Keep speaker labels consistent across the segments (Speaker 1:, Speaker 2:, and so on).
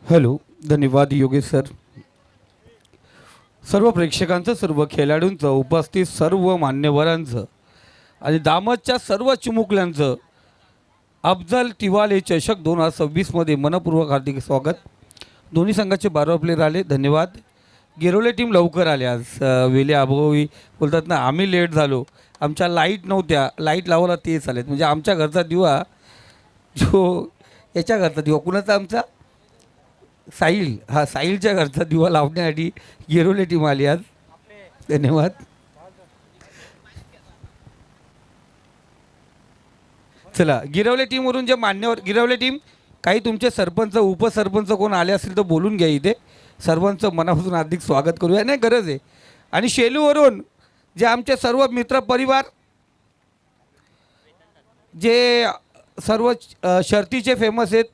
Speaker 1: Hello, धन्यवाद Yogesh sir. सर्व प्रेक्षकांचं, सर्व खेळाडूंचं, उपस्थित सर्व मान्यवरांचं आणि दामतच्या सर्व चिमुकल्यांचं अफजल टिवाले चषक 2026मध्ये मनपूर्वक हार्दिक स्वागत. दोन्ही संघाचे 12 प्लेयर आले, धन्यवाद. गिरवले टीम लवकर आले आज. वेले अभावी बोलतात ना, आम्ही लेट झालो, आमच्या लाईट नव्हत्या, लाईट लावायला तेच आलेत. म्हणजे आमच्या घरचा दिवा जो याच्या घरचा दिवा कुणाचा, आमचा साहिल, हा साहिलच्या घरचा दिवा लावण्यासाठी गिरवले टीम आली आज, धन्यवाद. चला, गिरवले टीमवरून जे मान्यवर, गिरवले टीम काही तुमचे सरपंच उपसरपंच कोण आले असतील तर बोलून घ्या. इथे सर्वांचं मनापासून हार्दिक स्वागत करूया, नाही गरज आहे. आणि शेलूवरून जे आमचे सर्व मित्र परिवार, जे सर्व शर्तीचे फेमस आहेत,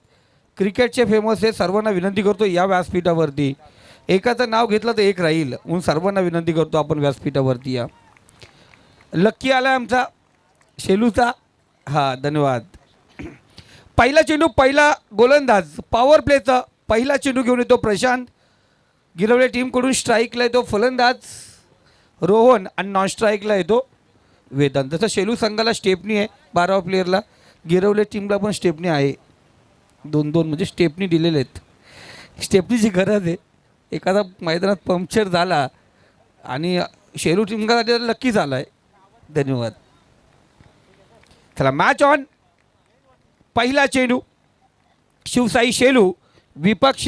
Speaker 1: क्रिकेटचे फेमस आहे, सर्वांना विनंती करतो या व्यासपीठावरती. एकाचं नाव घेतलं तर एक राहील म्हणून सर्वांना विनंती करतो आपण व्यासपीठावरती या. लक्की आला आमचा शेलूचा, हां धन्यवाद. पहिला चेंडू, पहिला गोलंदाज, पॉवर प्लेचा पहिला चेंडू घेऊन येतो प्रशांत. गिरवले टीमकडून स्ट्राईकला येतो फलंदाज रोहन आणि नॉन स्ट्राईकला येतो वेदांत. तसं शेलू संघाला स्टेपनी आहे 12 प्लेयरला, गिरवले टीमला पण स्टेपनी आहे. 2-2 म्हणजे स्टेपनी दिलेले आहेत. स्टेपनीची गरज आहे, एखादा मैदानात पंक्चर झाला आणि शेलू टीमसाठी लक्की झाला आहे, धन्यवाद. चला, मॅच ऑन. पहिला चेंडू शिवसाई शेलू विपक्ष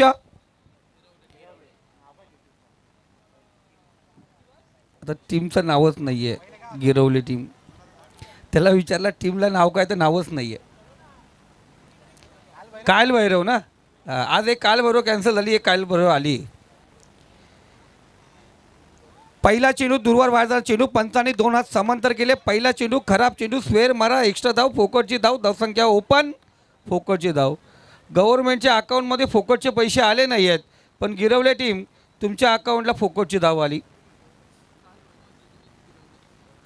Speaker 1: आता टीमचं नावच नाही आहे, गिरवली टीम. त्याला विचारला टीमला नाव काय, तर नावच नाही आहे. काल भैरव ना, आज एक काल भैरव कॅन्सल झाली, एक काल भैरव आली. पहिला चेंडू दूरवर वाढणार चेंडू, पंचाने 2 हात समांतर केले. पहिला चेंडू खराब चेंडू, स्वेअर मारा, एक्स्ट्रा धाव, फोकटची धाव, धावसंख्या ओपन, फोकटची धाव. गव्हर्नमेंटच्या अकाउंटमध्ये फोकटचे पैसे आले नाही आहेत, पण गिरवले टीम तुमच्या अकाउंटला फोकटची धाव आली.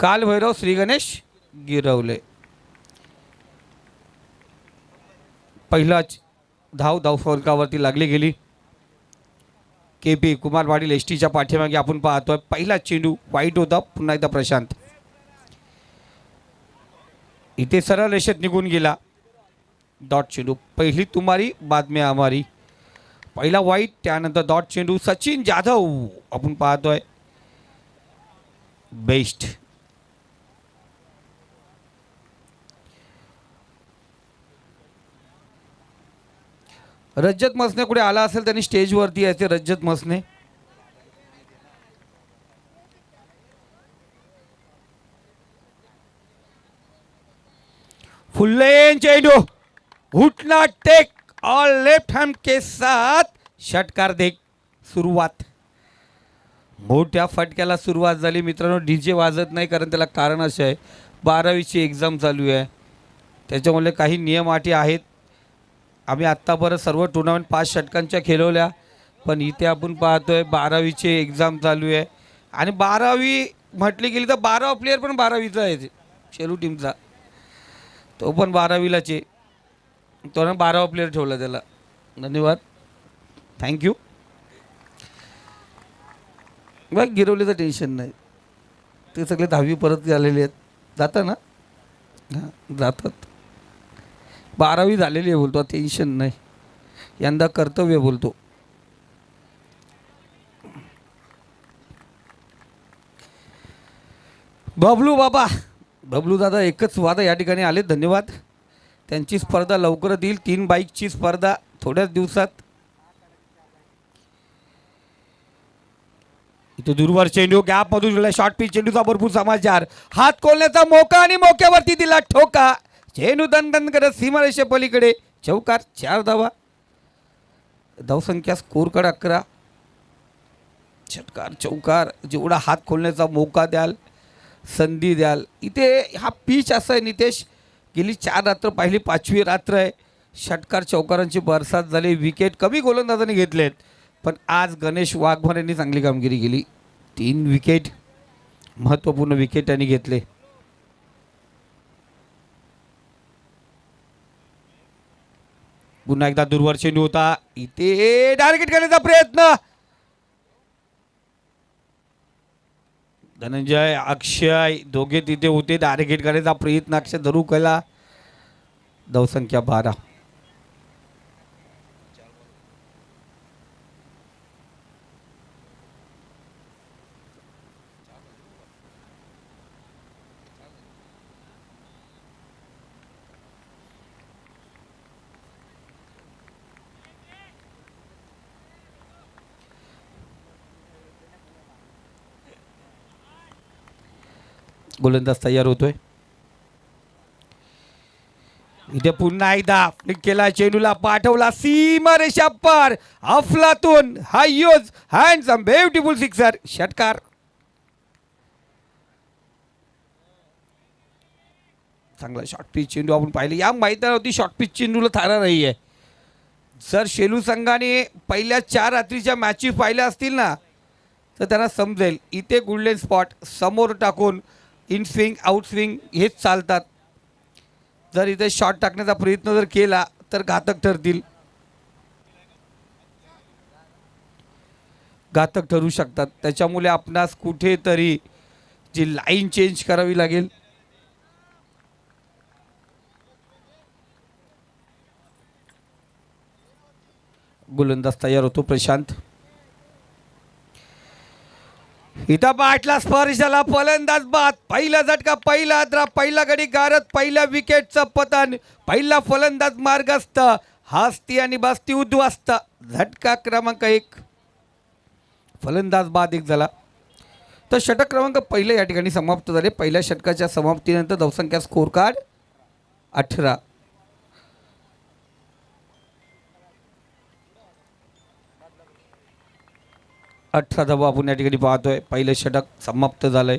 Speaker 1: काल भैरव श्री गणेश गिरवले. पहिलाच धाव फलकावरती लागली गेली. KP कुमार पाटील STच्या पाठीमागे आपण पाहतोय. पहिला चेंडू वाईट होता, पुन्हा एकदा प्रशांत इथे सरळ रेषेत निघून गेला. डॉट चेंडू, पहिली तुम्हारी बाद में हमारी. पहिला वाईट, त्यानंतर डॉट चेंडू. सचिन जाधव आपण पाहतोय बेस्ट. रज्जत मसने कुठे आला असेल त्यांनी स्टेजवरती यायचे. रज्जत मसने, फुल्लेन चेंडू, उठना टेक और लेफ्ट हैंड के साथ षटकार देख. सुरुवात, मोठ्या फटक्याला सुरुवात झाली मित्रांनो. DJ वाजत नाही कारण त्याला कारण असं आहे 12वीची एक्झाम चालू आहे, त्याच्यामुळे काही नियम अटी आहेत. आम्ही आत्तापर्यंत सर्व टुर्नामेंट 5 षटकांच्या खेळवल्या, पण इथे आपण पाहतोय 12वीची एक्झाम चालू आहे. आणि 12वी म्हटली गेली तर 12 प्लेयर पण 12वीचा आहे शेलू टीमचा, तो पण 12वीलाच आहे. तो ना 12 प्लेयर ठेवला त्याला, धन्यवाद, थँक्यू. बघ, गिरवलीचं टेन्शन नाही, ते सगळे 10वी परत आलेले आहेत, जातात ना, हां जातात. 12वी झालेली आहे बोलतो, टेन्शन नाही, यंदा कर्तव्य बोलतो. बबलू बाबा, बबलू दादा एकच वादा या ठिकाणी आले, धन्यवाद. त्यांची स्पर्धा लवकरच येईल, 3 बाईकची स्पर्धा थोड्याच दिवसात. इथे दूरवर चेंडू, गॅपमधून दिला शॉर्ट पिच, चेंडूचा भरपूर समाचार, हात खोलण्याचा मौका आणि मौक्यावरती दिला ठोका. चेंडू दणदण करत सीमारेषे पलीकडे, चौकार, 4 धावा. धावसंख्या स्कोर कडे 11. षटकार, चौकार, जेवढा हात खोलण्याचा मौका द्याल, संधी द्याल. इथे हा पिच असा आहे नितेश, गेली 4 रात्र पाहिली, 5वी रात्र आहे. षटकार चौकारांची बरसात झाली, विकेट कमी गोलंदाजांनी घेतलेत, पण आज गणेश वाघमारे यांनी चांगली कामगिरी केली. 3 विकेट, महत्त्वपूर्ण विकेट त्यांनी घेतले. पुन्हा एकदा दूरवर चेंडू होता, इथे टार्गेट करण्याचा प्रयत्न. धनंजय अक्षय दोघे तिथे होते, टार्गेट करण्याचा प्रयत्न अक्षय धरू केला. धावसंख्या 12. गोलंदाज तयार होतोय. इथे पुन्हा एकदा फ्लिक केला, चेंडूला पाठवला सीमा रेषा पार, अफलातून हा यूज हँडसम ब्युटिफुल सिक्सर, षटकार. चांगला शॉर्ट पिच चेंडू आपण पाहिले. या मैदानावरती शॉर्ट पिच चेंडूला थारा नाही आहे. जर शेलू संघाने पहिल्या 4 रात्रीच्या मॅचेस पाहिल्या असतील ना तर त्यांना समजेल. इथे गोल्डन स्पॉट समोर टाकून इन स्विंग आउट स्विंग हेच चालतात. जर इथे शॉट टाकण्याचा प्रयत्न जर केला तर घातक ठरतील, घातक ठरू शकतात. त्याच्यामुळे आपणास कुठेतरी जी लाईन चेंज करावी लागेल. गोलंदाज तयार होतो प्रशांत. इथं बाटला स्पर्श झाला, फलंदाज बाद. पहिला झटका, पहिला द्रा, पहिला गडी गारत, पहिल्या विकेटचं पतन, पहिला फलंदाज मार्गस्थ, हस्ती आणि बस्ती उद्ध्वस्त. झटका क्रमांक 1, फलंदाज बाद 1 झाला. तर षटक क्रमांक पहिलं या ठिकाणी समाप्त झाले. पहिल्या षटकाच्या समाप्तीनंतर धावसंख्या स्कोर कार्ड 18. धावा आपण या ठिकाणी पाहतोय. पहिलं षटक समाप्त झालंय.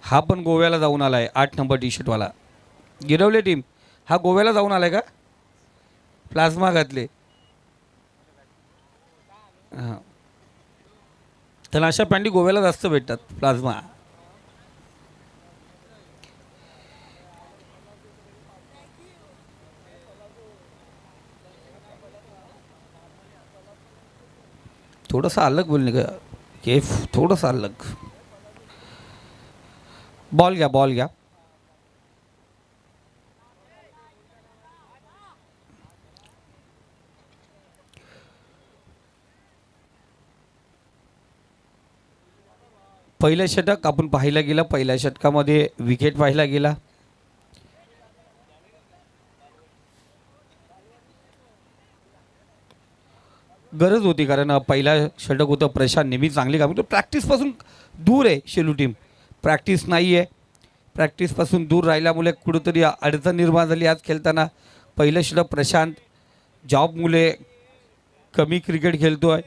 Speaker 1: हा पण गोव्याला जाऊन आलाय. 8 नंबर टी शर्टवाला गिरवले टीम. हा गोव्याला जाऊन आलाय का? प्लाझ्मा घातले. हां, त्याला अशा पॅन्टी गोव्याला जास्त भेटतात, प्लाझ्मा. थोडासा अलग बोलणे का केफ, थोडासा अलग. बॉल घ्या, बॉल घ्या. पहिलं षटक आपण पाहायला गेलं. पहिल्या षटकामध्ये विकेट पाहायला गेला. गरज होती, कारण पहिला षटक होतं. प्रशांत नेहमी चांगली काम करतो. प्रॅक्टिसपासून दूर आहे शेलू टीम. प्रॅक्टिस नाही आहे. प्रॅक्टिसपासून दूर राहिल्यामुळे कुठंतरी अडचण निर्माण झाली आज खेळताना. पहिलं षटक प्रशांत जॉबमुळे कमी क्रिकेट खेळतो आहे.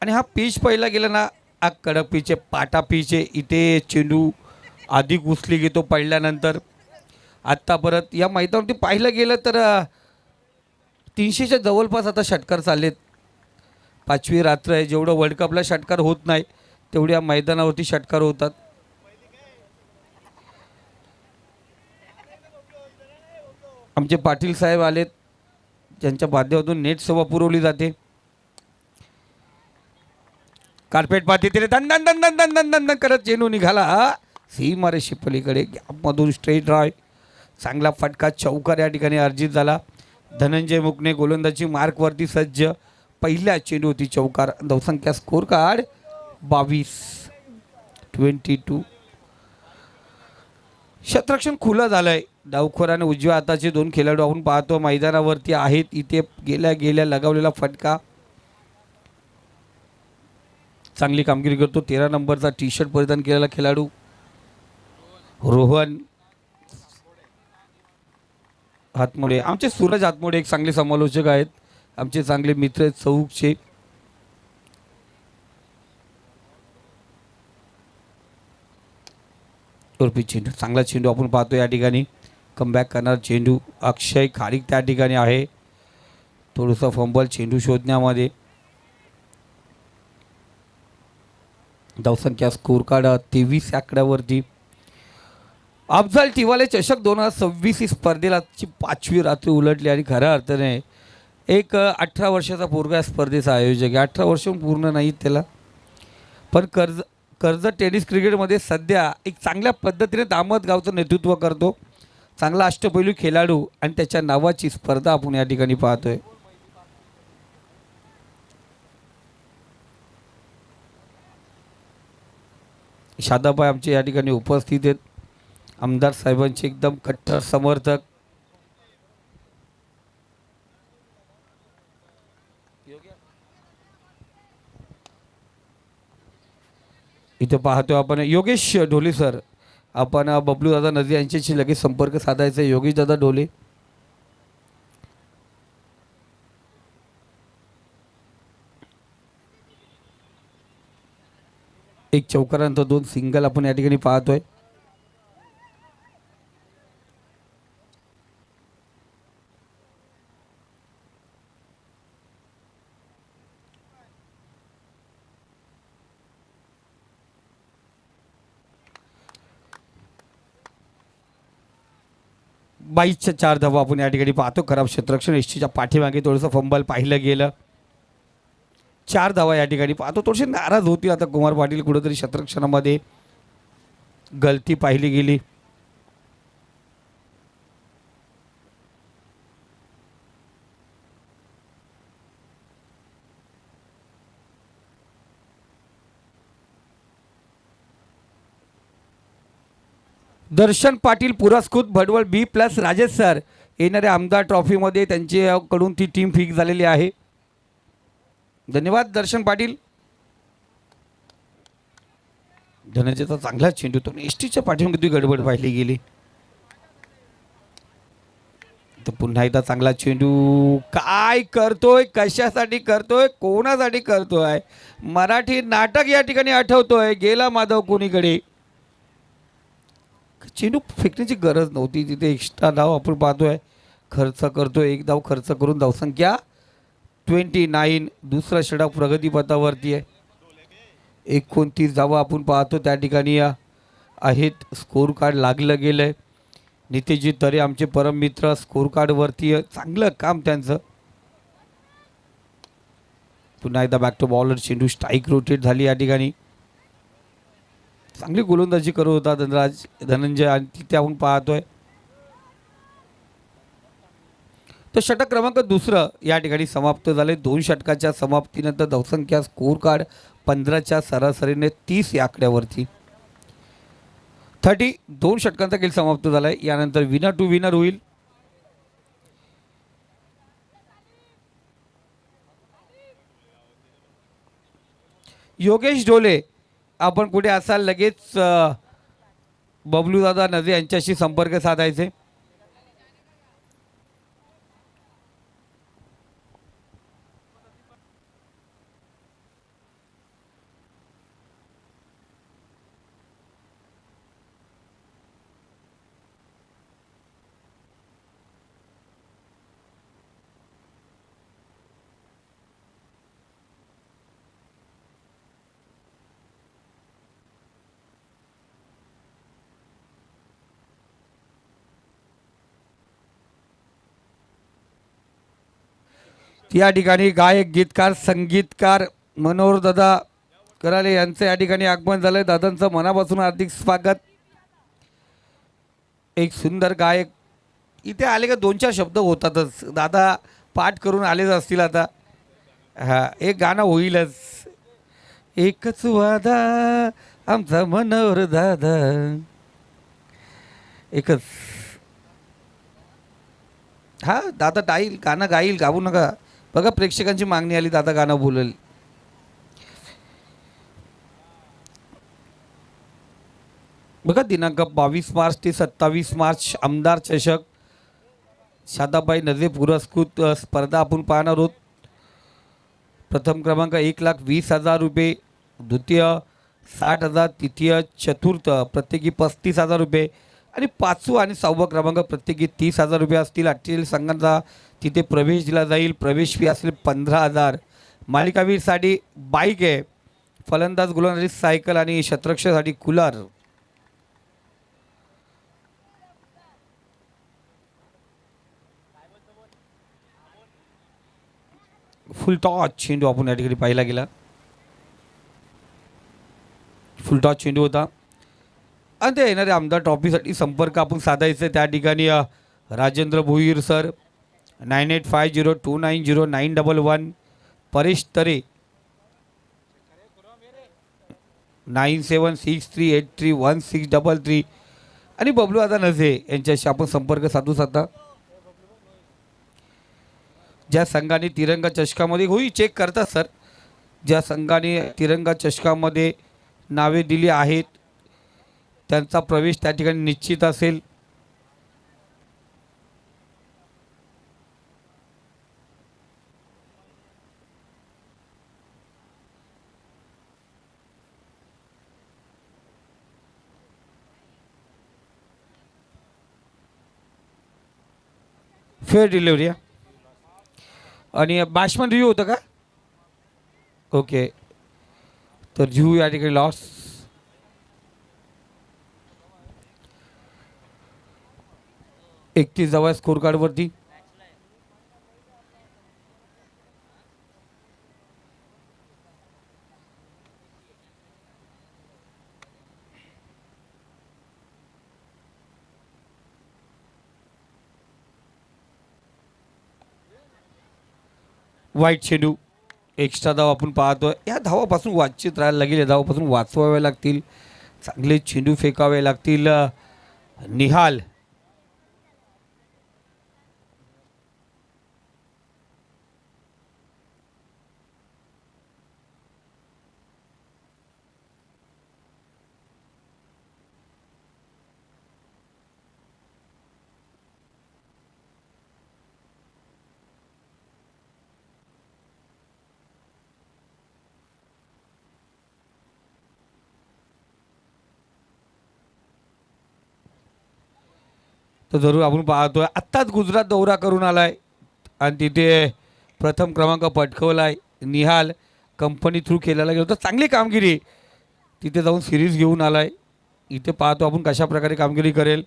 Speaker 1: आणि हा पिच पहिला गेला ना, हा कडक पिच आहे, पाटा पिच आहे. इथे चेंडू अधिक उचली घेतो पडल्यानंतर. आत्ता परत या मैदानावरती पाहिलं गेलं तर 300च्या जवळपास आता षटकार चाललेत. 5वी रात्र आहे. जेवढं वर्ल्ड कपला षटकार होत नाही तेवढे या मैदानावरती षटकार होतात. आमचे पाटील साहेब आलेत, ज्यांच्या माध्यमातून नेट सेवा पुरवली जाते. कार्पेट पाती तिने दन दन दन दन दन दन दन करत चेंडू निघाला सीमारे शिपलीकडे. गॅपमधून स्ट्रेट ड्राय, चांगला फटका, चौकार या ठिकाणी अर्जित झाला. धनंजय मुकणे गोलंदाजी मार्कवरती सज्ज. पहिल्या चेंडूवरती चौकार. धावसंख्या स्कोर कार्ड 22. क्षेत्ररक्षण खुलं झालंय. डावखोर आणि उजव्या हाताचे 2 खेळाडू आपण पाहतो मैदानावरती आहेत. इथे गेल्या गेल्या लगावलेला फटका. चांगली कामगिरी करतो 13 नंबरचा टी शर्ट परिधान केलेला खेळाडू रोहन हातमोडे. आमचे सूरज हातमोडे एक चांगले समालोचक आहेत, आमचे चांगले मित्र आहेत चौकचे. चेंडू, चांगला चेंडू आपण पाहतो या ठिकाणी. कमबॅक करणार चेंडू. अक्षय खारीक त्या ठिकाणी आहे. थोडंसं फंबल चेंडू शोधण्यामध्ये. धावसंख्या स्कोर कार्ड 23 आकड्यावरती. अफझल टिवाले चषक 2026 ही स्पर्धेला ची 5वी रात्र उलटली आणि खऱ्या अर्थाने एक 18 वर्षाचा पोरगा या स्पर्धेचा आयोजक आहे. 18 वर्ष पूर्ण नाहीत त्याला, पण कर्जत टेनिस क्रिकेटमध्ये सध्या एक चांगल्या पद्धतीने दामत गावचं नेतृत्व करतो. चांगला अष्टपैलू खेळाडू आणि त्याच्या नावाची स्पर्धा आपण या ठिकाणी पाहतोय. शादाबाई आमचे या ठिकाणी उपस्थित आहेत. आमदार साहेबांचे एकदम कट्टर समर्थक. इथे पाहतो आपण योगेश ढोले सर. आपण बबलू दादा नदी यांच्याशी लगेच संपर्क साधायचा. योगेश दादा ढोले. एक चौकारानंतर 2 सिंगल आपण या ठिकाणी पाहतोय. बाईसच्या 4 धावा आपण या ठिकाणी पाहतो. खराब क्षेत्ररक्षण एसटीच्या पाठीमागे थोडंसं फंबल पाहिलं गेलं. 4 धावा या ठिकाणी पाहतो. थोडेसे नाराज होती आता कुमार पाटील. कुठेतरी क्षेत्ररक्षणामध्ये गलती पाहिली गेली. दर्शन पाटील पुरस्कृत भडवळ B+ राजेश सर येणाऱ्या आमदार ट्रॉफीमध्ये त्यांच्याकडून ती टीम फिक्स झालेली आहे. धन्यवाद दर्शन पाटील. धनंजयचा चांगला चेंडू तो एसटीच्या पाठीमागे ती गडबड पाहिली गेली. तर पुन्हा एकदा चांगला चेंडू. काय करतोय, कशासाठी करतोय, कोणासाठी करतोय, मराठी नाटक या ठिकाणी आठवतोय. गेला माधव कोणीकडे. चेंडू फेकण्याची गरज नव्हती तिथे. एक्स्ट्रा धाव आपण पाहतोय खर्च करतोय. एक धाव खर्च करून धावसंख्या 29. दुसरा षटक प्रगतीपथावरती आहे. 29 धावा आपण पाहतो त्या ठिकाणी आहेत. स्कोर कार्ड लागलं गेलं आहे. नितेशजी तरे आमचे परम मित्र स्कोर कार्डवरती चांगलं काम त्यांचं. पुन्हा एकदा बॅक टू बॉलर चेंडू स्ट्राईक रोटेट झाली या ठिकाणी. चांगली गोलंदाजी करत होता धनंजय आणि तिथे आपण पाहतोय. तर षटक क्रमांक 2 या ठिकाणी समाप्त झाले. 2 षटकाच्या समाप्तीनंतर धावसंख्या स्कोर कार्ड 15च्या सरासरीने 30 या आकड्यावरती 30. 2 षटकांचा खेळ समाप्त झाला आहे. यानंतर विनर टू विनर होईल. योगेश ढोले आपण कुठे असाल लगेच बबलू दादा नजे यांच्याशी संपर्क साधायचे. या ठिकाणी गायक गीतकार संगीतकार मनोहर दादा कराले यांचं या ठिकाणी आगमन झालंय. दादांचं मनापासून हार्दिक स्वागत. एक सुंदर गायक इथे आले का 2-4 शब्द होतातच. दादा पाठ करून आलेच असतील आता. हां एक गाणं होईलच. एकच वादा आमचा मनोहर दादा. एकच. हा दादा गाईल गाणं गाईल गाऊ नका. बघा प्रेक्षकांची मागणी आली दादा गाणं बोलेल. बघा दिनांक 22 मार्च ते 27 मार्च आमदार चषक शादाबाई नजे पुरस्कृत स्पर्धा आपण पाहणार आहोत. प्रथम क्रमांक 1,20,000 रुपये, द्वितीय 60,000, तृतीय चतुर्थ प्रत्येकी 35,000 रुपये आणि 5वा आणि 6वा क्रमांक प्रत्येकी 30,000 रुपये असतील. 48 संघांचा तिथे प्रवेश दिला जाईल. प्रवेश फी असेल 15,000. मालिकावीरसाठी बाईक आहे. फलंदाज गोलंदाजी सायकल आणि क्षेत्ररक्षणासाठी कूलर. फुल टॉच चेंडू आपण या ठिकाणी पाहिला गेला. फुल टॉच चेंडू होता. आणि ते येणाऱ्या आमदार ट्रॉफीसाठी संपर्क आपण साधायचं त्या ठिकाणी राजेंद्र भोईर सर 9850290911. परेश तरे 9763831633 आणि बबलू दादा नझे यांच्याशी आपण संपर्क साधू शकता. ज्या संघाने तिरंगा चषकामध्ये होई चेक करतात सर, ज्या संघाने तिरंगा चषकामध्ये नावे दिली आहेत त्यांचा प्रवेश त्या ठिकाणी निश्चित असेल. फेअर डिलिव्हरी आणि बॅट्समन रिव्ह्यू होतं का? ओके, तर रिव्ह्यू या ठिकाणी लॉस. एकतीस धावा स्कोर कार्डवरती. वाईट चेंडू. एक्स्ट्रा धाव आपण पाहतोय. या धावापासून वाचित राहायला लागेल, या धावापासून वाचवावे लागतील, चांगले चेंडू फेकावे लागतील. निहाल तर जरूर आपण पाहतोय. आत्ताच गुजरात दौरा करून आलाय आणि तिथे प्रथम क्रमांक पटकवलाय. निहाल कंपनी थ्रू केलेला गेलो तर चांगली कामगिरी तिथे जाऊन सिरीज घेऊन आलाय. इथे पाहतो आपण कशा प्रकारे कामगिरी करेल.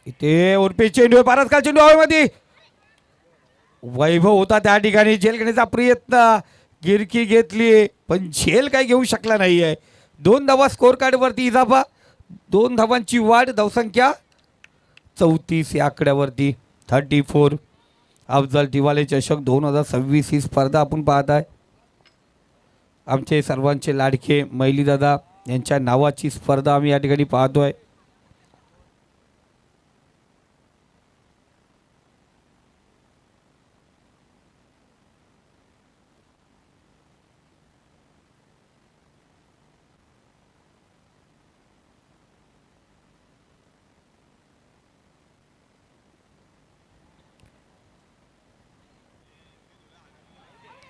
Speaker 1: इथे उर्पी चेंडू परत का चेंडू हवेमध्ये. वैभव होता त्या ठिकाणी, झेल घेण्याचा प्रयत्न, गिरकी घेतली पण झेल काही घेऊ शकला नाही आहे. 2 धावा स्कोर कार्डवरती इजाफा, 2 धावांची वाढ. धावसंख्या 34 या आकड्यावरती. 34. अफजल दिवाले चषक 2026 ही स्पर्धा आपण पाहत आहे. आमचे सर्वांचे लाडके मैली दादा यांच्या नावाची स्पर्धा आम्ही या ठिकाणी पाहतोय.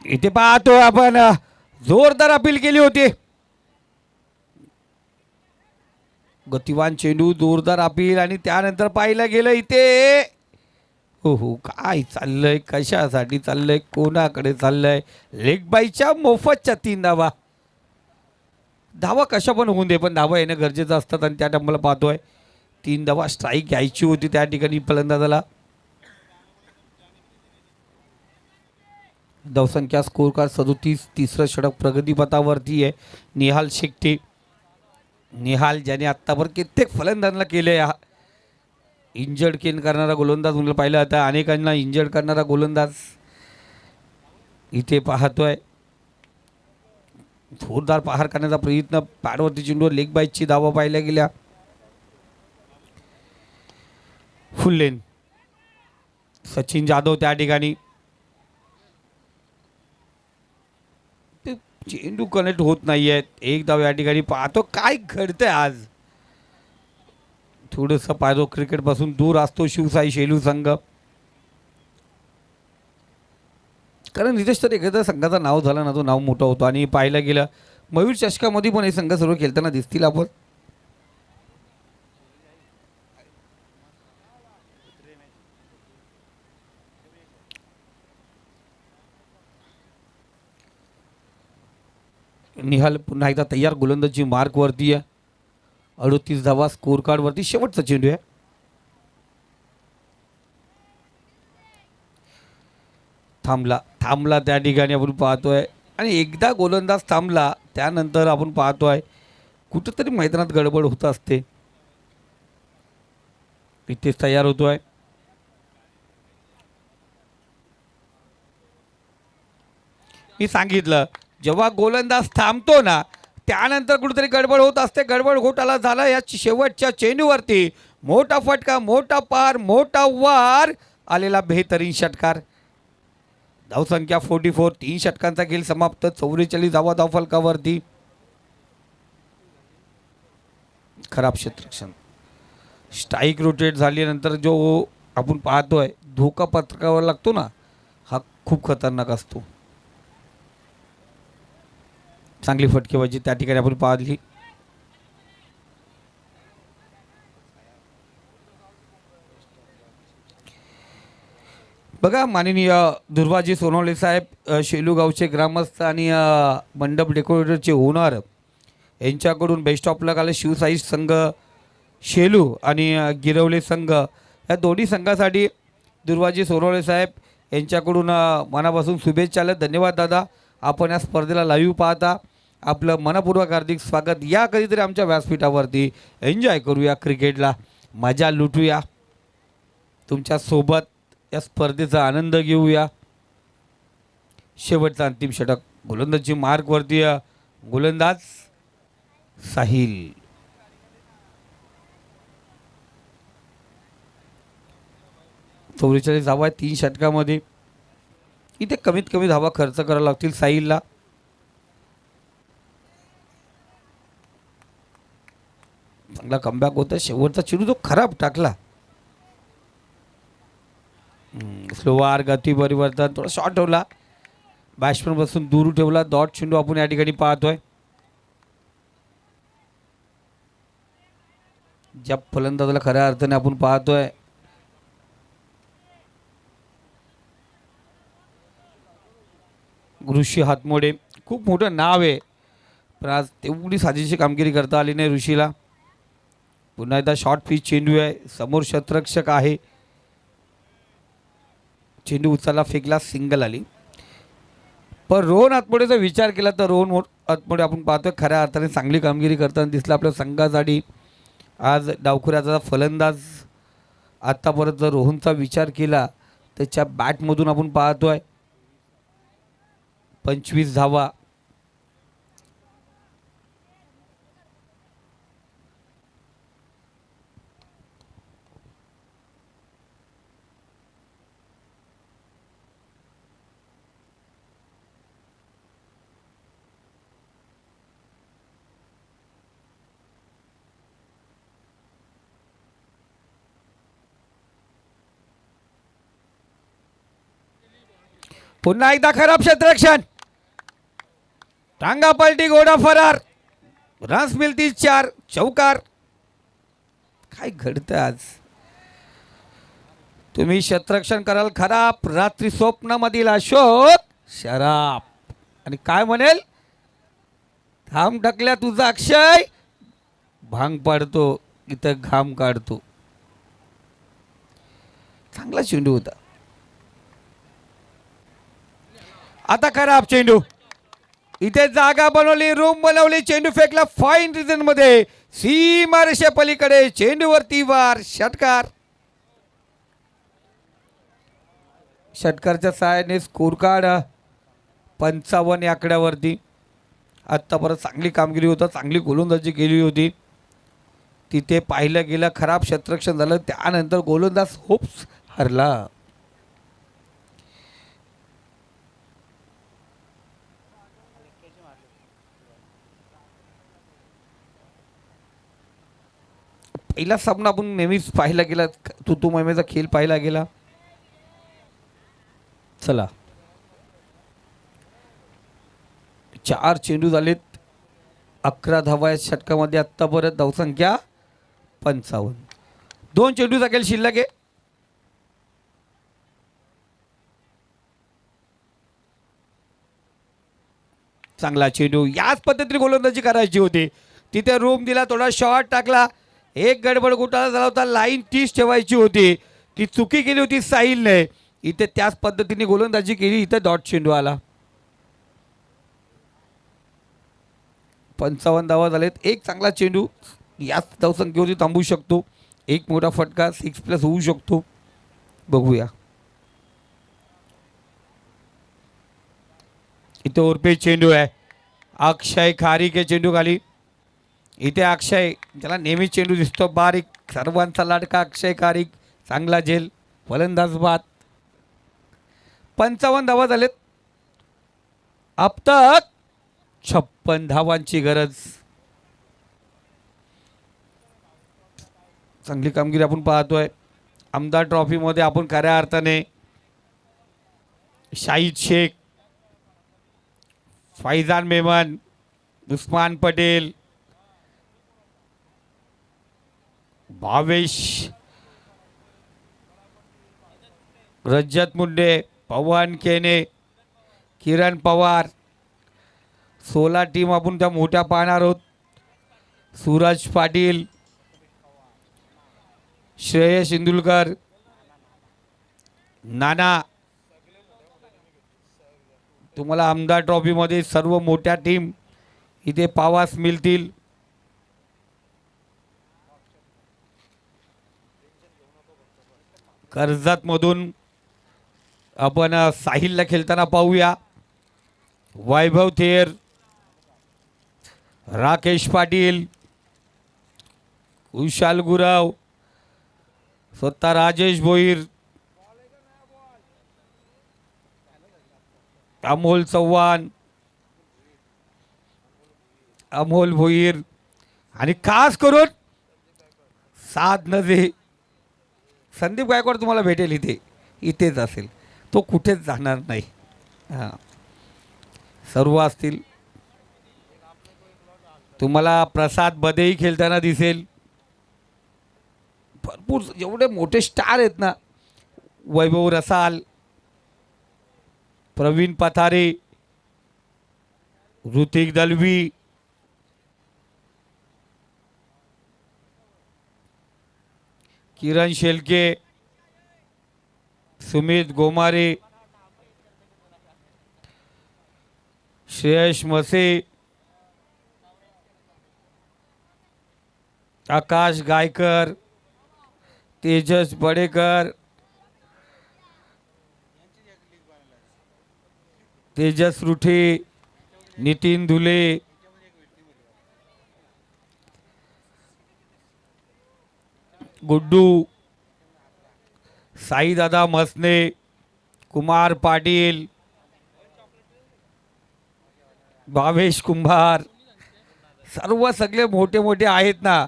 Speaker 1: इथे पाहतो आपण जोरदार अपील केली होती. गतिवान चेंडू, जोरदार अपील आणि त्यानंतर पाहिलं गेलं इथे. हो हो, काय चाललंय, कशासाठी चाललंय, कोणाकडे चाललंय. लेग बाईच्या मोफतच्या 3 धावा. धावा कशा पण होऊन दे पण धावा येणं गरजेचं असतात आणि त्या टाइमला पाहतोय 3 धावा स्ट्राईक घ्यायची होती त्या ठिकाणी फलंदाजाला. धावसंख्या स्कोर कार्ड 37. तिसरं षटक प्रगतीपथावरती आहे. निहाल शेट्टी, निहाल ज्याने आत्तापर्यंत कित्येक फलंदाजांना केले. इंजर्ड केन करणारा गोलंदाज म्हणून पाहिलं आता अनेकांना इंजर्ड करणारा गोलंदाज इथे पाहतोय. जोरदार प्रहार करण्याचा प्रयत्न, पॅडवरती चेंडूवर लेग बाईची धावा पाहिल्या गेल्या. फुल लेन. सचिन जाधव त्या ठिकाणी. चेंडू कनेक्ट होत नाही आहेत. एक धाव या ठिकाणी पाहतो. काय घडतंय आज. थोडंसं पाहतो क्रिकेटपासून दूर असतो शिवसाई शेलू संघ. कारण नितेश तर एखाद्या संघाचं नाव झालं ना तो नाव मोठा होतो. आणि पाहायला गेलं मयूर चषकामध्ये पण हे संघ सर्व खेळताना दिसतील आपण. निहाल पुन्हा एकदा तयार गोलंदाजी मार्कवरती आहे. 38 धावा स्कोर कार्डवरती. शेवटचा चेंडू आहे. थांबला त्या ठिकाणी आपण पाहतोय. आणि एकदा गोलंदाज थांबला त्यानंतर आपण पाहतोय कुठंतरी मैदानात गडबड होत असते. इथेच तयार होतोय. मी सांगितलं जेव्हा गोलंदाज थांबतो ना त्यानंतर कुठेतरी गडबड होत असते. गडबड घोटाळा झाला या शेवटच्या चेंडूवरती. मोठा फटका, मोठा पार, मोठा वार, आलेला बेहतरीन षटकार. धावसंख्या 44. 3 षटकांचा खेळ समाप्त. 44 धावा धावफलकावरती. खराब क्षेत्ररक्षण. स्ट्राईक रोटेट झाल्यानंतर जो आपण पाहतोय धोका पत्करावा लागतो ना हा खूप खतरनाक असतो. चांगली फटकेबाजी त्या ठिकाणी आपण पाहिली. बघा माननीय दुर्वाजी सोनवणे साहेब शेलूगावचे ग्रामस्थ आणि मंडप डेकोरेटरचे ओनर यांच्याकडून बेस्ट ऑफ लक आले. शिवसाई संघ शेलू आणि गिरवले संघ या दोन्ही संघासाठी दुर्वाजी सोनवणे साहेब यांच्याकडून मनापासून शुभेच्छा. धन्यवाद दादा. आपण या स्पर्धेला लाईव्ह पाहता. आपलं मनपूर्वक हार्दिक स्वागत. या कधीतरी आमच्या व्यासपीठावरती एन्जॉय करूया, क्रिकेटला मजा लुटूया, तुमच्यासोबत या स्पर्धेचा आनंद घेऊया. शेवटचा अंतिम षटक. गोलंदाजी मार्कवरती गोलंदाज साहिल. चौवेचाळीस धावा 3 षटकामध्ये. इथे कमीत कमी धावा खर्च करायला लागतील साहिलला. चांगला कमबॅक होता. शेवटचा चेंडू तो खराब टाकला. स्लोवार गती परिवर्तन थोडा शॉर्ट ठेवला. बॅट्समन पासून दूर ठेवला. डॉट चेंडू आपण या ठिकाणी पाहतोय. ज्या फलंदाजाला खऱ्या अर्थाने आपण पाहतोय ऋषी हातमोडे. खूप मोठं नाव आहे पण आज तेवढी साजेशी कामगिरी करता आली नाही ऋषीला. पुन्हा एकदा शॉर्ट पिच चेंडू आहे. समोर क्षेत्ररक्षक आहे. चेंडू उचलला, फेकला, सिंगल आली. पण रोहन हातमोडेचा विचार केला तर रोहन हातमोडे आपण पाहतोय खऱ्या अर्थाने चांगली कामगिरी करताना दिसला आपल्या संघासाठी. आज डावखुऱ्याचा फलंदाज आत्तापर्यंत जर रोहनचा विचार केला त्याच्या बॅटमधून आपण पाहतोय 25 धावा. पुन्हा एकदा खराब क्षेत्ररक्षण. टांगा पलटी, घोडा फरार. रन्स मिळतील 4. चौकार. काय घडतं आज. तुम्ही क्षेत्ररक्षण कराल खराब. रात्री स्वप्नामधील अशोक शराब. आणि काय म्हणेल थांब टाकल्या तुझा अक्षय. भांग पाडतो इथं घाम काढतो. चांगला चेंडू होता. आता खराब चेंडू. इथे जागा बनवली, रूम बनवली, चेंडू फेकला फाईन रिजन मध्ये. सीमारेषे पलीकडे चेंडूवरती वार. षटकार. षटकारच्या सहाय्याने स्कोर कार्ड 55 या आकड्यावरती. आत्तापर्यंत चांगली कामगिरी होतं. चांगली गोलंदाजी केली होती. तिथे पाहिलं गेलं खराब क्षेत्ररक्षण झालं. त्यानंतर गोलंदाज होप्स हरला. पहिला सामना आपण नेहमीच पाहिला गेला. तू मैमेचा खेळ पाहिला गेला. चला 4 चेंडू झालेत. 11 धावा आहेत षटकामध्ये. आत्तापर्यंत धावसंख्या 55. 2 चेंडूचा खेळ शिल्लक आहे. चांगला चेंडू. याच पद्धतीने गोलंदाजी करायची होती. तिथे रूम दिला, थोडा शॉट टाकला. एक गडबड घोटाळा झाला होता. लाईन 30 ठेवायची होती. ती चुकी केली होती साहिलने. इथे त्याच पद्धतीने गोलंदाजी केली, इथे डॉट चेंडू आला. 55 धावा झालेत. एक चांगला चेंडू याच धावसंख्येवरती थांबू शकतो. एक मोठा फटका 6+ होऊ शकतो. बघूया. इथे ओरपे चेंडू आहे. अक्षय खारीक हे चेंडू खाली. इथे अक्षय, ज्याला नेहमी चेंडू दिसतो बारीक, सर्वांचा लाडका अक्षय खारीक, चांगला झेल, फलंदाज बाद. 55 धावा झालेत. अब तक 56 धावांची गरज. चांगली कामगिरी आपण पाहतोय. आमदार ट्रॉफीमध्ये आपण खऱ्या अर्थाने शाहिद शेख, फैजान मेमन, उस्मान पटेल, भावेश, रजत मुंडे, पवन केने, किरण पवार, 16 टीम आपण त्या मोठ्या पाहणार आहोत. सूरज पाटील, श्रेयस इंदुलकर, नाना. तुम्हाला आमदार ट्रॉफीमध्ये सर्व मोठ्या टीम इथे पाहावास मिळतील. कर्जतमधून आपण साहिलला खेळताना पाहूया. वैभव थेर, राकेश पाटील, कुशाल गुरव, स्वतः राजेश भोईर, अमोल चव्हाण, अमोल भोईर आणि खास करून साध नजे संदीप गायकवाड तुम्हाला भेटेल. इथेच असेल, तो कुठेच जाणार नाही. हां, सर्व असतील. तुम्हाला प्रसाद बदेही खेळताना दिसेल. भरपूर एवढे मोठे स्टार आहेत ना. वैभव रसाल, प्रवीण पथारे, ऋतिक दलवी, किरण शेलके, सुमित गोमारे, श्रेयस मसे, आकाश गायकर, तेजस बडेकर, तेजस रुठे, नितीन धुले, गुड्डू, साईदादा मसने, कुमार पाटील, भावेश कुंभार, सर्व सगळे मोठे मोठे आहेत ना.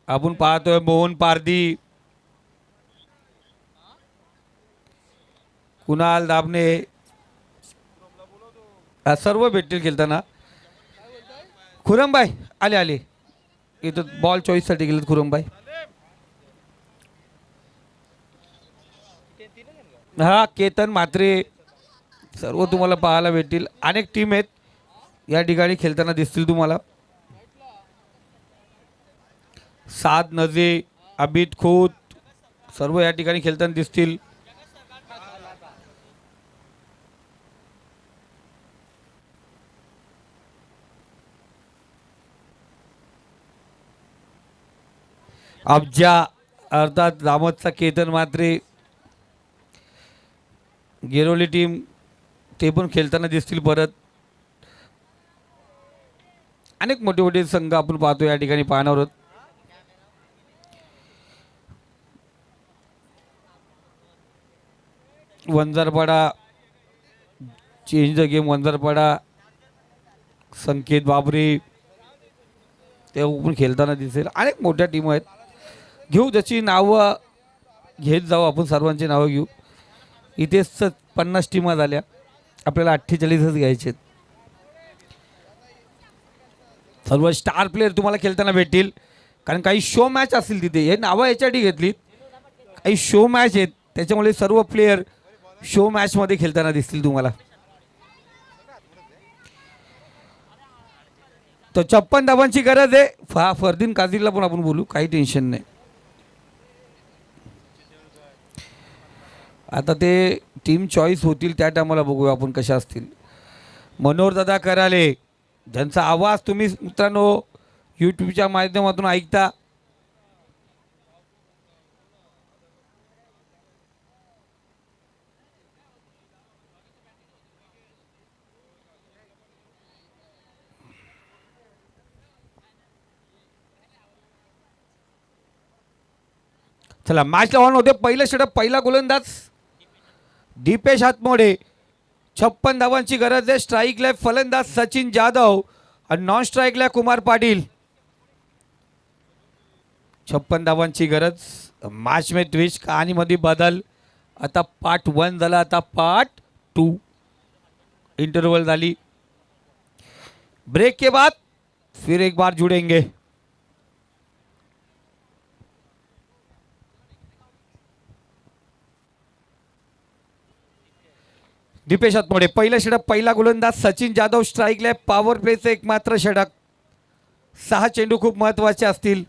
Speaker 1: आपण पाहतोय मोहन पारदी, कुणाल दाबणे, सर्व भेटतील खेळताना. खुरमबाई आले आले इथं बॉल चॉईससाठी गेलेत. खुरमबाई, हा केतन म्हात्रे, सर्व तुम्हाला पाहायला भेटतील. अनेक टीम आहेत या ठिकाणी खेळताना दिसतील तुम्हाला. साद नजे, अबिद खोत, सर्व या ठिकाणी खेळताना दिसतील. अब्जा अर्थात दामदचा केतन म्हात्रे, गेरोली टीम ते पण खेळताना दिसतील. परत अनेक मोठे मोठे संघ आपण पाहतो या ठिकाणी पाहणार आहोत. Vanjarpada, change the game Vanjarpada, संकेत बाबरी ते पण खेळताना दिसेल. अनेक मोठ्या टीम आहेत. घेऊ ज्याची नावं घेत जाऊ आपण, सर्वांची नावं घेऊ. इथेच 50 टीमा झाल्या, आपल्याला 48च घ्यायचे आहेत. सर्व स्टार प्लेयर तुम्हाला खेळताना भेटतील, कारण काही शो मॅच असतील तिथे. हे नावं याच्यासाठी घेतलीत, काही शो मॅच आहेत त्याच्यामुळे सर्व प्लेयर शो मॅचमध्ये खेळताना दिसतील तुम्हाला. तर 56 धावांची गरज आहे. फरदीन काझीला पण आपण बोलू, काही टेन्शन नाही. आता ते टीम चॉईस होतील त्या टायमाला बघूया आपण कशा असतील. मनोहर दादा कराले ज्यांचा आवाज तुम्ही मित्रांनो यूट्यूबच्या माध्यमातून ऐकता. चला मॅच ऑन होते. पहिलं षटक पहिला गोलंदाज दीपेश हातमोडे. 56 धावांची गरज आहे. स्ट्राईकला फलंदाज सचिन जाधव आणि नॉन स्ट्राईकला कुमार पाटील. 56 धावांची गरज. मॅच में ट्विस्ट कहाणीमध्ये बदल. आता पार्ट 1 झाला. आता पार्ट 2 इंटरवल झाली. ब्रेक के बाद फिर एक बार जुड़ेंगे. दीपेश हातमोडे पहिलं षटक पहिला गोलंदाज सचिन जाधव. स्ट्राईकला पॉवर प्लेचं एकमात्र षटक. 6 चेंडू खूप महत्वाचे असतील.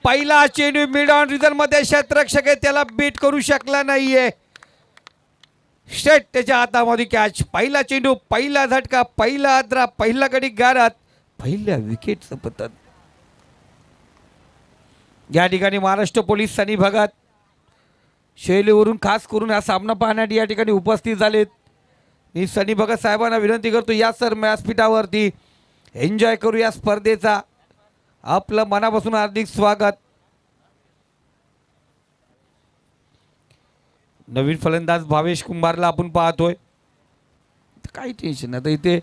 Speaker 1: पहिला चेंडू मिड ऑन रिझन मध्ये क्षेत्ररक्षक आहे त्याला बीट करू शकला नाहीये. स्ट्रेट त्याच्या हातामध्ये कॅच. पहिला चेंडू पहिला झटका पहिला आद्रा पहिला गडी गारात पहिल्या विकेटचं पतन. या ठिकाणी महाराष्ट्र पोलीस सनी भगत शैलीवरून खास करून हा सामना पाहण्यासाठी या ठिकाणी उपस्थित झालेत. मी सनी भगत साहेबांना विनंती करतो या सर व्यासपीठावरती एन्जॉय करू या स्पर्धेचा. आपलं मनापासून हार्दिक स्वागत. नवीन फलंदाज भावेश कुंभारला आपण पाहतोय. काही टेन्शन नाही. आता इथे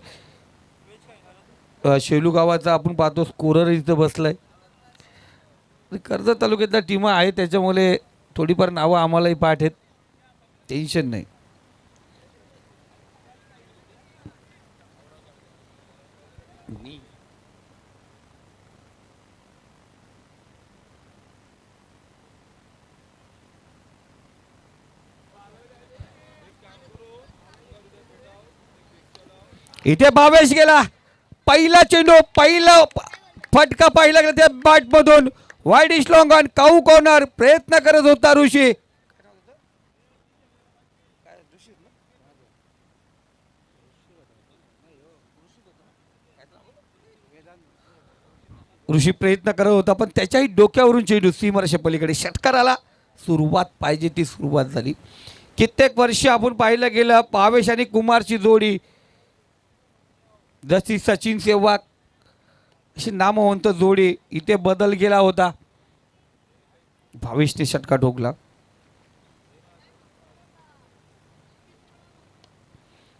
Speaker 1: शेलू गावाचा आपण पाहतो स्कोरर इथं बसलाय. कर्जत तालुक्यातल्या टीम आहे त्याच्यामुळे थोडीफार नावं आम्हालाही पाठ आहेत. टेन्शन नाही. इथे भावेश गेला. पहिला चेंडू पहिला फटका पाहिला गेला त्या बॅट मधून. Wide is long on cow corner. प्रयत्न करत होता ऋषी. ऋषी प्रयत्न करत होता पण त्याच्याही डोक्यावरून चेंडू सीमारेषे पलीकडे षटकार आला. सुरुवात पाहिजे ती सुरुवात झाली. कित्येक वर्ष आपण पाहिलं गेलं भावेश आणि कुमारची जोडी जशी सचिन सेहवाग अशी नामवंत जोडी इथे बदल गेला होता. भावेशने षटका ठोकला.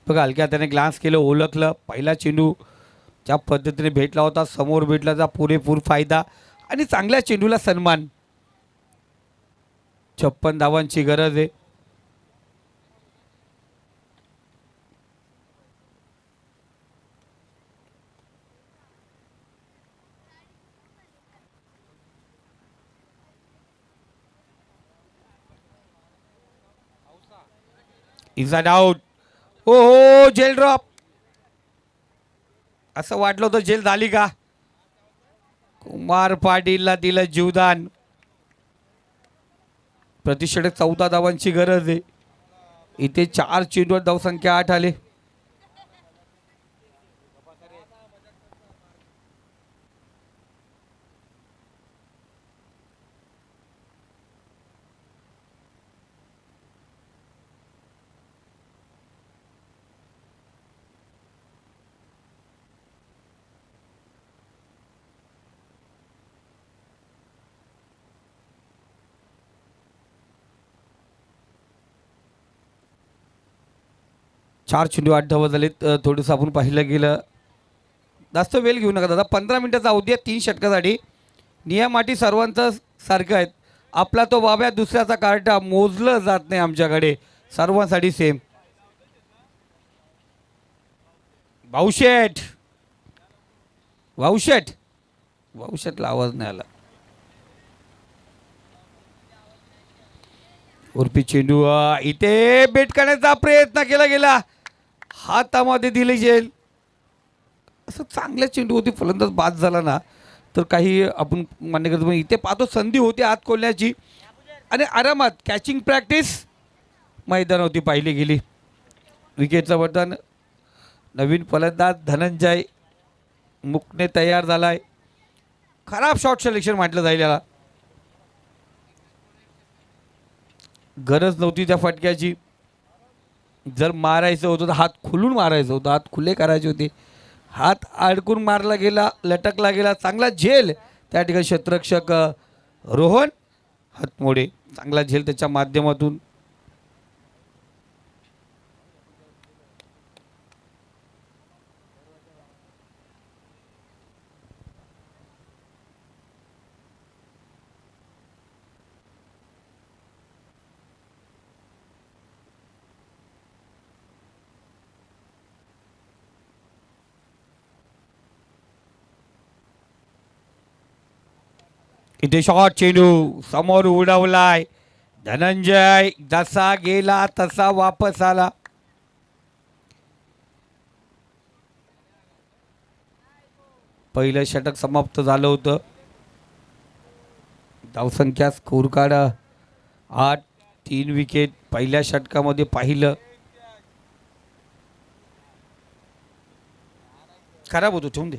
Speaker 1: बघा हलक्या त्याने ग्लान्स केलं ओळखलं. पहिला चेंडू ज्या पद्धतीने भेटला होता समोर भेटल्याचा पुरेपूर फायदा आणि चांगल्या चेंडूला सन्मान. 56 धावांची गरज आहे. Inside out. हो हो जेल ड्रॉप. असं वाटलं होतं जेल झाली का. कुमार पाटीलला दिलं जीवदान. प्रतिषेधक 14 धावांची गरज आहे. इथे 4 चेंडूवर धावसंख्या 8 आले. चार चेंडू 8 धावा झालेत. थोडंसं आपण पाहिलं गेलं जास्त वेळ घेऊ नका दादा. 15 मिनिटाचा अवधी आहे 3 षटकासाठी. नियम अटी सर्वांचं सारखं आहेत. आपला तो बाब्या दुसऱ्याचा कार्टा मोजलं जात नाही आमच्याकडे. सर्वांसाठी सेम. भाऊशेठ भाऊशेठ भाऊशेठला आवाज नाही आला. उर्फी चेंडू इथे बेट करण्याचा प्रयत्न केला गेला. हातामध्ये दिली जेल. असं चांगल्या चेंडू होती फलंदाज बाद झाला ना तर काही आपण मान्य करतो, पण इथे पाहतो संधी होती आत खोलण्याची आणि आरामात कॅचिंग प्रॅक्टिस मैदानावरती पाहिली गेली. विकेटचं बटन नवीन फलंदाज धनंजय मुकणे तयार झालाय. खराब शॉट सिलेक्शन म्हटलं जाईल याला. गरज नव्हती त्या फटक्याची. जर मारायचं होतं तर हात खुलून मारायचं होतं, हात खुले करायचे होते. हात अडकून मारला गेला, लटकला गेला. चांगला झेल त्या ठिकाणी क्षेत्ररक्षक रोहन हातमोडे, चांगला झेल त्याच्या माध्यमातून. इथे शॉट चेंडू समोर उडवलाय. धनंजय जसा गेला तसा वापस आला. पहिलं षटक समाप्त झालं होतं. धावसंख्या स्कोर कार्ड 8, 3 विकेट पहिल्या षटकामध्ये पाहिलं. खराब होतो, ठेवून दे.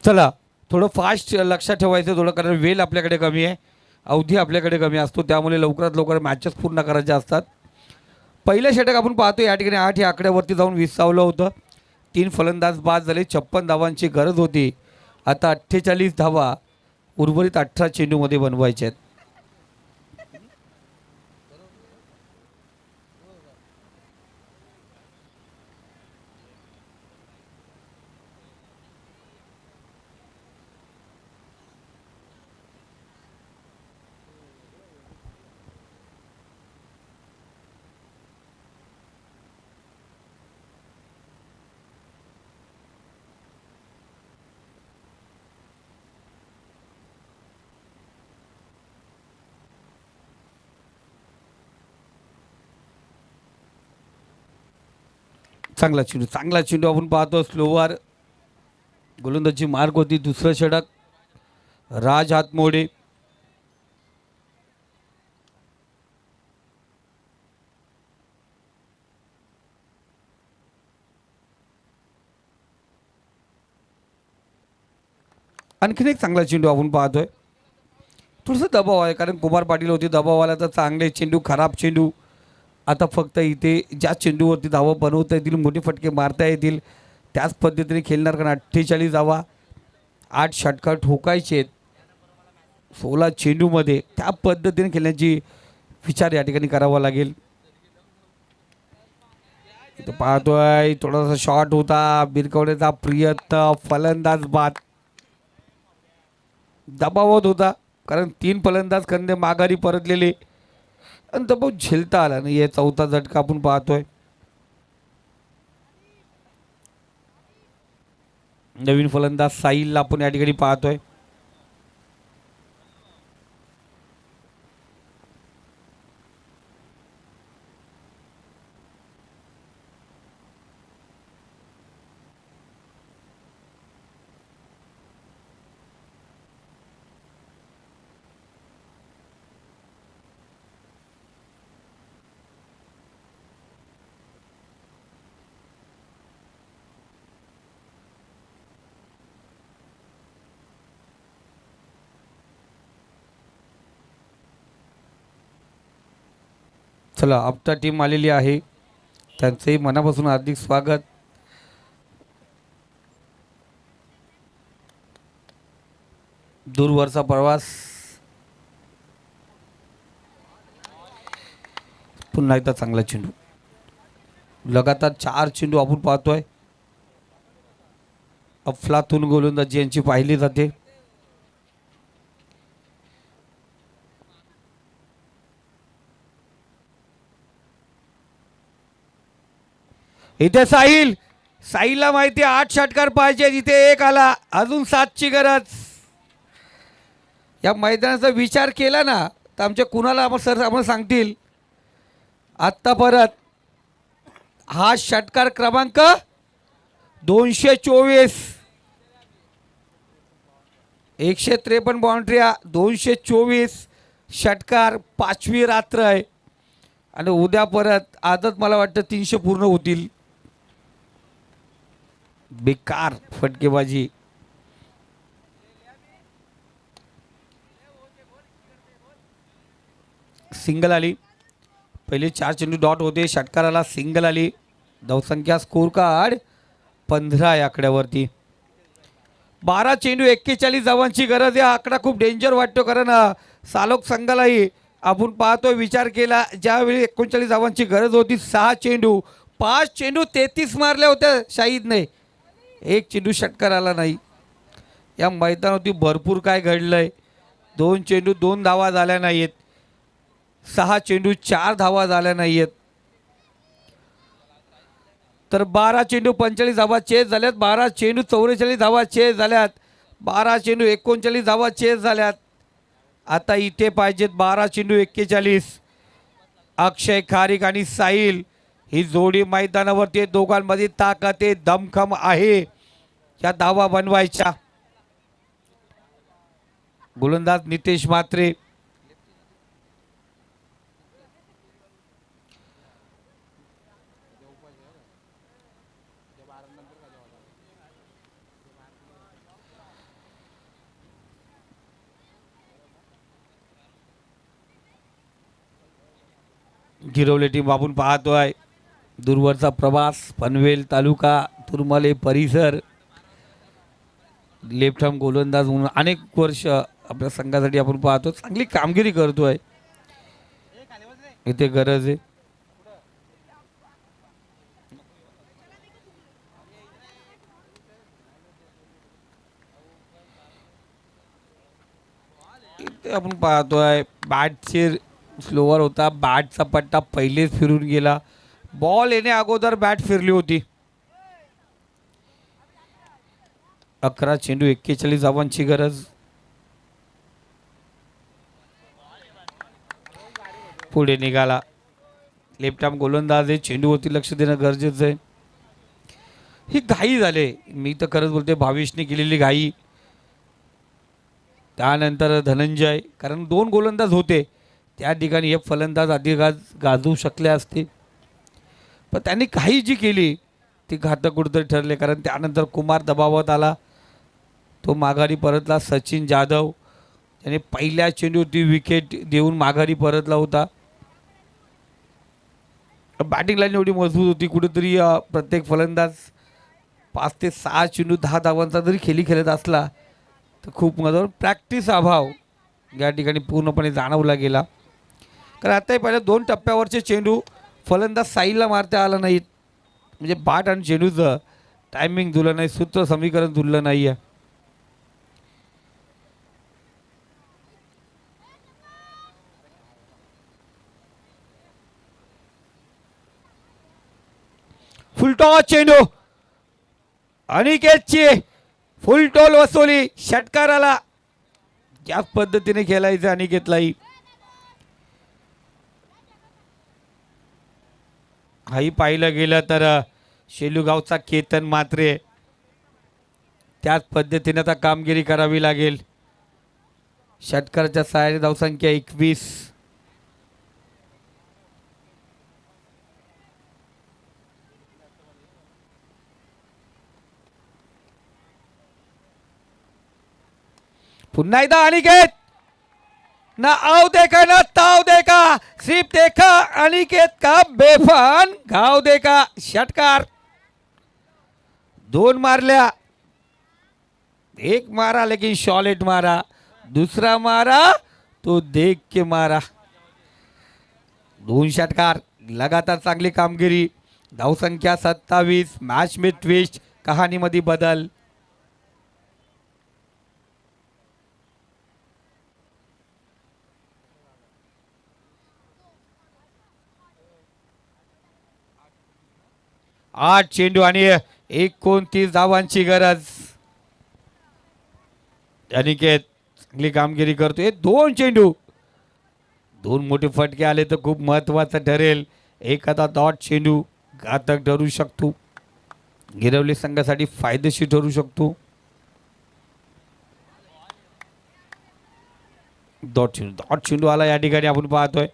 Speaker 1: चला थोडं फास्ट लक्षात ठेवायचं थोडं, कारण वेळ आपल्याकडे कमी आहे, अवधी आपल्याकडे कमी असतो, त्यामुळे लवकरात लवकर मॅचेस पूर्ण करायचे असतात. पहिलं षटक आपण पाहतो या ठिकाणी 8 या आकड्यावरती जाऊन विसावलं होतं. 3 फलंदाज बाद झाले. 56 धावांची गरज होती. आता 48 धावा उर्वरित 18 चेंडूमध्ये बनवायचे आहेत. चांगला चेंडू आपण पाहतो. स्लोवर गोलंदाजी मार्ग होती. दुसरं षटक राज हातमोडे. आणखीन एक चांगला चेंडू आपण पाहतोय. थोडंसं दबाव आहे, कारण कुमार पाटील होते दबावाला, तर चांगले चेंडू खराब चेंडू. आता फक्त इथे ज्या चेंडूवरती धावा बनवता येतील, मोठे फटके मारता येतील, त्याच पद्धतीने खेळणार. कारण 48 धावा 8 षटकार ठोकायचे आहेत 16 चेंडूमध्ये. त्या पद्धतीने खेळण्याची विचार या ठिकाणी करावा लागेल. इथं पाहतोय थोडासा शॉट होता, बिरकवण्याचा प्रयत्न, फलंदाज बाद. दबावात होता, कारण 3 फलंदाज कंदे माघारी परतलेले आणि दबाव झेलता आला नाही. हे चौथा झटका आपण पाहतोय. नवीन फलंदाज साहिलला आपण या ठिकाणी पाहतोय. चला आपटा टीम आलेली आहे, त्यांचंही मनापासून हार्दिक स्वागत. दूरवरचा प्रवास पुन्हा एकदा चांगला चेंडू, लगातार 4 चेंडू आपण पाहतोय. अफलातून गोलंदाजी यांची पाहिली जाते. इथे साहिलला माहिती 8 षटकार पाहिजे, इथे 1 आला, अजून 7ची गरज. या मैदानाचा विचार केला ना तर आमच्या कुणाला आम्हाला सांगतील. आत्ता परत हा षटकार क्रमांक 224, 153 बाउंड्र्या, 224 षटकार, 5वी रात्र आहे आणि उद्या परत आदत मला वाटतं 300 पूर्ण होतील. बेकार फटकेबाजी. सिंगल आली, पहिले 4 चेंडू डॉट होते, षटकाराला सिंगल आली. धावसंख्या स्कोर कार्ड 15 या आकड्यावरती. 12 चेंडू 41 धावांची गरज. या आकडा खूप डेंजर वाटतो, कारण सालोक संघालाही आपण पाहतो विचार केला ज्यावेळी 39 धावांची गरज होती. 6 चेंडू 5 चेंडू 33 मारल्या होत्या शाहीदने, 1 चेंडू षटकाराला नाही. या मैदानावरती भरपूर काय घडलंय. 2 चेंडू 2 धावा झाल्या नाहीत, 6 चेंडू 4 धावा झाल्या नाहीत, तर 12 चेंडू 45 धावा चेस झाल्यात, 12 चेंडू 44 धावा चेस झाल्यात, 12 चेंडू 39 धावा चेस झाल्यात. आता इथे पाहिजेत 12 चेंडू 41. अक्षय खारीक आणि साहिल ही जोडी मैदानावरती, दोघांमध्ये ताकद आहे, दमखम आहे या धावा बनवायच्या. गोलंदाज नितेश म्हात्रे. गिरवले टीम आपण पाहतोय. दूरवरचा प्रवास, पनवेल तालुका, तुरमले परिसर. लेफ्ट आर्म गोलंदाज म्हणून अनेक वर्ष आपल्या संघासाठी आपण पाहतो, चांगली कामगिरी करतोय. इथे गरज आहे. इथे आपण पाहतोय बॅटचे स्लोवर होता, बॅटचा पट्टा पहिलेच फिरून गेला. बॉल येणे अगोदर बॅट फिरली होती. 11 चेंडू 41 धावांची गरज. पुढे निघाला. लेफ्ट आर्म गोलंदाज आहे, चेंडूवरती लक्ष देणं गरजेचं आहे. ही घाई झाले, मी तर खरंच बोलते भावेशने केलेली घाई. त्यानंतर धनंजय, कारण 2 गोलंदाज होते त्या ठिकाणी एक फलंदाज अधिक गाजवू शकले असते, पण त्यांनी काही जी केली ती घातक कुठेतरी ठरले. कारण त्यानंतर कुमार दबावात आला, तो माघारी परतला. सचिन जाधव त्याने पहिल्या चेंडूवरती विकेट देऊन माघारी परतला होता. बॅटिंग लाईन एवढी मजबूत होती, कुठेतरी प्रत्येक फलंदाज 5 ते 6 चेंडू 10 धावांचा जरी खेळत असला तर खूप मदत. प्रॅक्टिस अभाव या ठिकाणी पूर्णपणे जाणवला गेला. कारण आताही पहिल्या 2 टप्प्यावरचे चेंडू फलंदाज साईला मारता आला नाहीत, म्हणजे बॅट आणि चेंडूचं टायमिंग जुळलं नाही, सूत्र समीकरण जुळलं नाही आहे. फुलटॉस चेंडू, अनिकेतची फुलटॉल वसुली. षटकाराला याच पद्धतीने खेळायचं अनिकेतलाही. हाही पाहिलं गेलं तर शेलूगावचा केतन म्हात्रे, त्याच पद्धतीने आता कामगिरी करावी लागेल. षटकाराच्या सहाय्याने धावसंख्या 21. पुन्हा एकदा अनिकेत, ना आव देखा ना ताव देखा, सिर्फ देखा अनिकेत का बेफान घाव देखा. षटकार 2 मारल्या, 1 मारा लेकिन शॉलेट मारा, दूसरा मारा तो देख के मारा. दोन षटकार, लगातार चांगली कामगिरी. धावसंख्या 27. मॅच में ट्विस्ट, कहाणीमध्ये बदल. आठ चेंडू आणि 29 धावांची गरज. अनिकेत चांगली कामगिरी करतोय. दोन चेंडू, दोन मोठे फटके आले तर खूप महत्वाचं ठरेल. एखादा डॉट चेंडू घातक ठरू शकतो, गिरवली संघासाठी फायदेशीर ठरू शकतो. डॉट चेंडू आला या ठिकाणी आपण पाहतोय.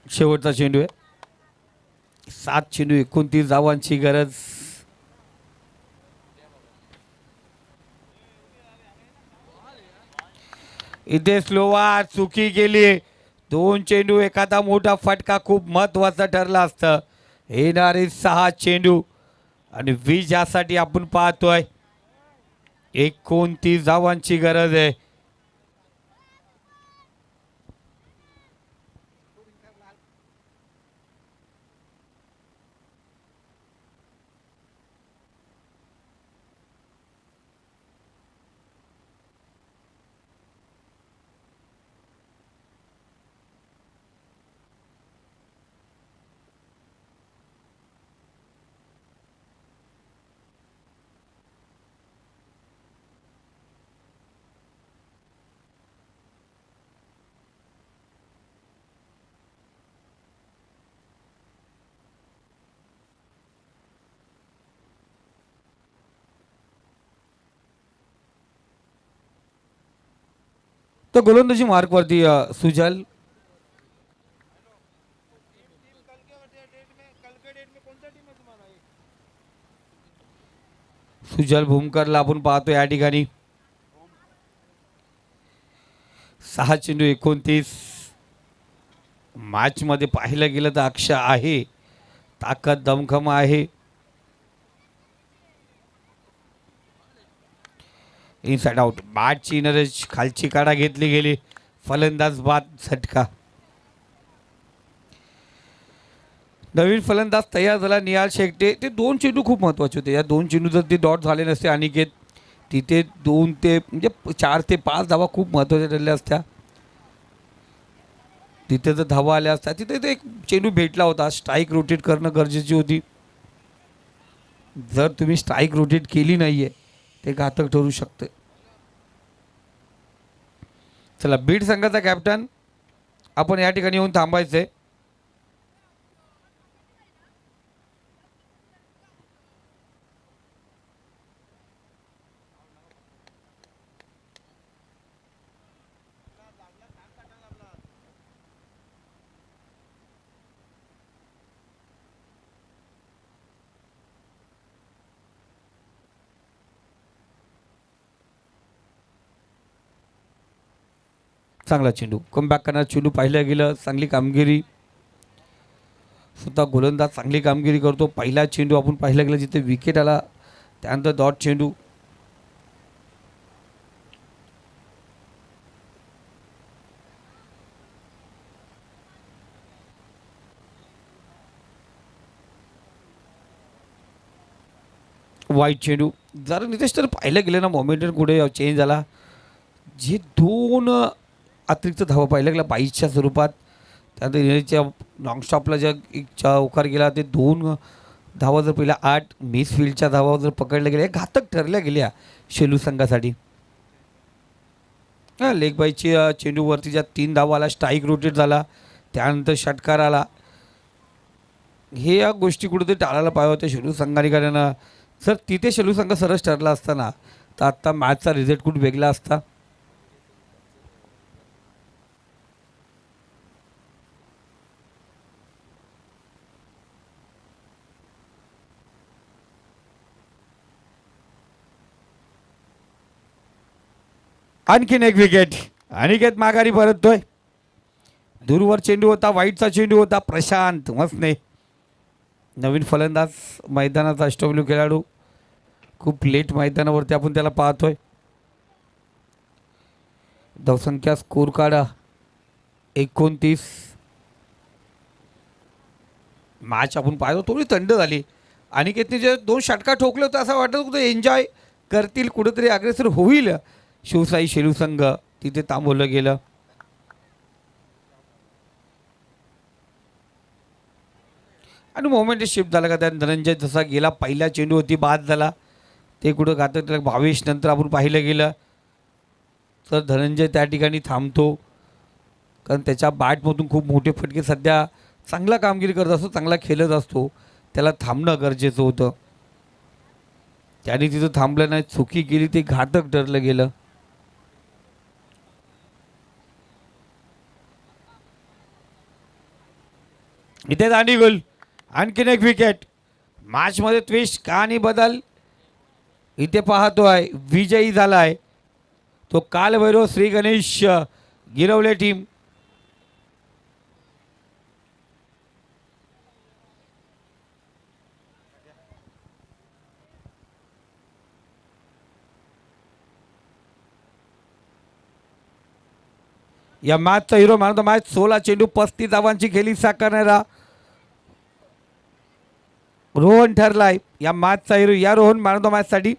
Speaker 1: शेवटचा चेंडू आहे. 7 चेंडू 29 धावांची गरज. इथे स्लोवार चुकी केली. दोन चेंडू, एखादा मोठा फटका खूप महत्वाचा ठरला असतं. येणारे 6 चेंडू आणि 20 यासाठी आपण पाहतोय 29 धावांची गरज आहे. तर गोलंदाजी मार्कवरती सुजल. सुजल भूमकरला आपण पाहतो या ठिकाणी. 6 चेंडू 29. मॅच मध्ये पाहिलं गेलं तर अक्षय आहे, ताकद दमखम आहे. Inside out. बॅटची नरेश खालची काढा घेतली गेली. फलंदाज बाद झटका. नवीन फलंदाज तयार झाला निहाल शेगटे. ते दोन चेंडू खूप महत्वाचे होते. या दोन चेंडू जर ते डॉट झाले नसते अनिकेत, तिथे 2 ते म्हणजे 4 ते 5 धावा खूप महत्वाच्या ठरल्या असत्या. तिथे जर धावा आल्या असत्या, तिथे ते एक चेंडू भेटला होता. स्ट्राईक रोटेट करणं गरजेची होती. जर तुम्ही स्ट्राईक रोटेट केली नाहीये ते घातक ठरू शकते. चला, बीड संघाचा कॅप्टन आपण या ठिकाणी येऊन थांबायचंय. चांगला चेंडू, कमबॅक करणारा चेंडू पाहिलं गेलं. चांगली कामगिरी, स्वतः गोलंदाज चांगली कामगिरी करतो. पहिला चेंडू आपण पाहिलं गेलं जिथे विकेट आला, त्यानंतर डॉट चेंडू. वाईट चेंडू. जरा नितेश तर पाहिलं गेलं ना, मोमेंटम कुठे चेंज झाला. जे 2 अतिरिक्त धावा पाहिलं गेला 22च्या स्वरूपात, त्यानंतर इंग्लंडच्या लॉंगस्टॉपला ज्या एक चौकार गेला, ते 2 धावा जर पहिल्या 8 मिसफिल्डच्या धावा जर पकडल्या गेल्या, घातक ठरल्या गेल्या शेलू संघासाठी. लेग बायची चेंडूवरती ज्या 3 धावा आला, स्ट्राईक रोटेट झाला, त्यानंतर षटकार आला. हे या गोष्टी कुठेतरी टाळायला पाहिजे होत्या शेलू संघाने. कारण जर तिथे शेलू संघ सरस ठरला असताना तर आत्ता मॅचचा रिझल्ट कुठे वेगळा असता. आणखीन एक विकेट. अनिकेत माघारी परततोय. दूरवर चेंडू होता, वाईटचा चेंडू होता. प्रशांत मसने नवीन फलंदाज, मैदानाचा अष्टपैलू खेळाडू. खूप लेट मैदानावरती आपण त्याला पाहतोय. धावसंख्या स्कोर काढा 29. मॅच आपण पाहिलो थोडी थंड झाली. अनिकेतने जे 2 षटका ठोकले होते असं वाटत होतं एन्जॉय करतील, कुठेतरी अग्रेसर होईल शिवसाई शेलू संघ. तिथे थांबवलं गेलं. आणि मोमेंट शिफ्ट झाला का त्या धनंजय जसा गेला पहिला चेंडू होती बाद झाला ते कुठं घातक त्याला भावेश नंतर आपण पाहिलं गेलं तर धनंजय त्या ठिकाणी थांबतो कारण त्याच्या बॅटमधून खूप मोठे फटके सध्या चांगला कामगिरी करत असतो, चांगला खेळत असतो, त्याला थांबणं गरजेचं होतं. त्याने तिथं थांबलं नाही, चुकी केली ते घातक ठरलं गेलं. इथे दांडी गोल, आणखीन एक विकेट. मॅचमध्ये ट्विस्ट कहाणी बदल इथे पाहतो आहे. विजयी झाला आहे तो कालभैरव श्री गणेश गिरवले टीम. या मॅचचा hero man of the match 16 चेंडू 35 धावांची खेळी साकारणारा रोहन ठरलाय या मॅचचा हिरो. या रोहन मॅन ऑफ द मॅचसाठी